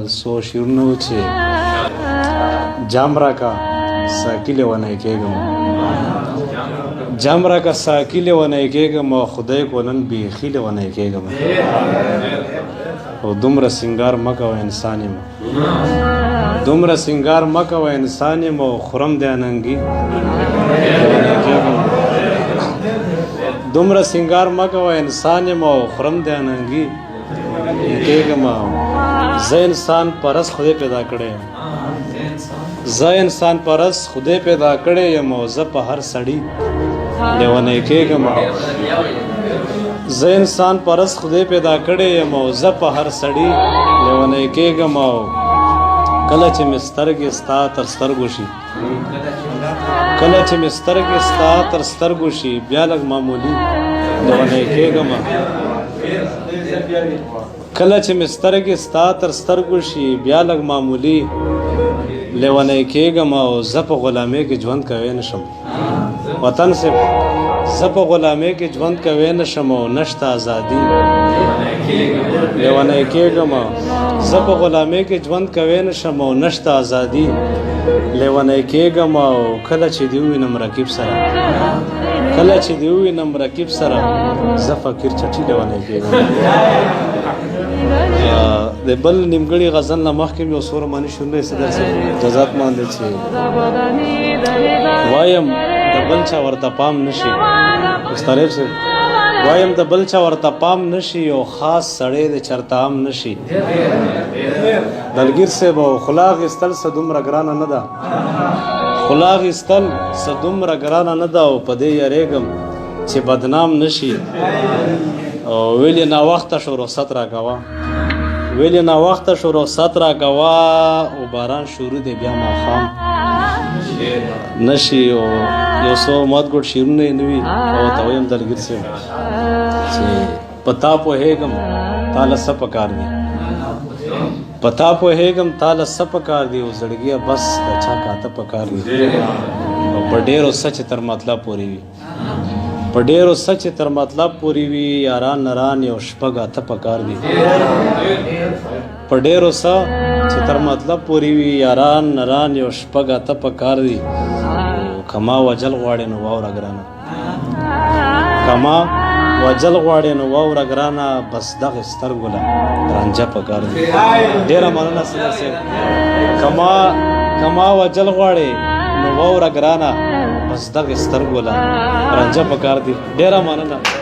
څو شعرونه و چې جام راکه ساقي لیونی کېږم جام راکه ساقي لیونی کېږم او خدای کو نن بیخي لیونی کېږم او دومره سینګار مه کوه انسان یم دومره سینګار مه کوه انسان یم او خورم دی اننګي لیونی کېږم دومره سینګار مه کوه انسان یم او خورم دی اننګي کېږم زه انسان پرست خدای پیدا کړی یم زه انسان پرست خدای پیدا کړی یم او زه په هر سړي لیونی کېږم زه انسان پرست خدای پیدا کړی یم او زه په هر سړي لیونی کېږم او کله چې مې سترګې ستا تر سترګو شي کله چې مې سترګې ستا تر سترګو شي بیا لږ معمولي لیونی کېږم کله چې مې سترګې ستا تر سترګو شي بیا لږ معمولي لیونی کېږم او زه په غلامۍ کې ژوند کوی نه شم وطن صاحب زه په غلامۍ کې ژوند کوی نه شم او نشته ازادي لیونی کېږم زه په غلامۍ کې ژوند کوی نه شم او نشته ازادي لیونی کېږم او کله چې دې ووینم رقیب سره کله چې دې ووینم رقیب سره زه فقیر چټي لیونی کېږم د بل نیمګړي غزل نه مخکې مې یو څو روماني شعرونه ایسته درڅخه جزات مانده چې وایم د بل چا ورته پام نشي مستریب صاحب وایم د بل چا ورته پام نشي او خاص سړی د چرته عام نشي دلګیر صاحب او خلا اخیستل څه دومره ګرانه نه ده خلا اخیستل څه دومره ګرانه نه ده او په دې یریږم چې بدنام نشي او ویلې ناوخته شو رخصت راکوه ویلې ناوخته شو رخصت راکوه او باران شروع دی بیا ماښام نشي او یو څو مدګوډ شعرونه یې نه وي او ته وایم دلګیر صاحب چې په تا پوهېږم تا له څه پکار دي په تا پوهېږم تا له څه پکار دي او زړګیه بس د چا کاته پکار دي او په ډېرو څه چې تر مطلب پورې وي په ډېرو څه چې تر مطلب پورې وي یاران نران یو شپږ اته پکار دي په ډېرو څه چې تر مطلب پورې وي یاران نران یو شپږ اته پکار دي کما وجل غواړې نو واوره ګرانه کما وجل غواړې نو واوره ګرانه بس دغه سترګو له رانجه پکار دي ډېره مننه سیدر صاحب کما وجل غواړې نو واوره ګرانه بس دغه سترګو له رانجه پکار دي ډېره مننه